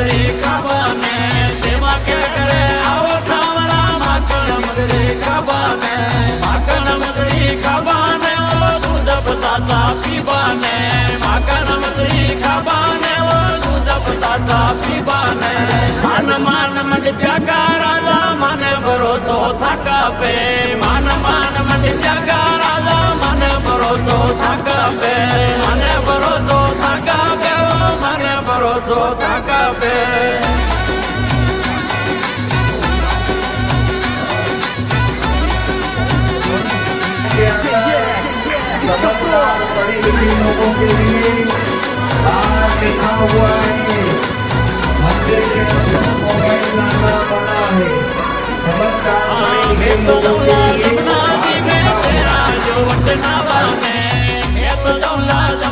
मछली खाबाने तेमा के करे आओ सावरा माखण मछली खाबाने माखण मछली खाबाने ओ दूध बतासा पीबाने माखण मछली खाबाने ओ दूध बतासा पीबाने मान मान मंड प्यागा राजा माने भरोसो थाका पे मान मान मंड प्यागा राजा माने भरोसो थाका पे माने भरोसो थाका पे माने भरोसो थाका पे सभी लोगों के लिए आज लिखा हुआ है मंदिर के मोबाइल नंबर बना है मैं तो दौला जमुना जी में तेरा जो वटना बाने मैं तो दौला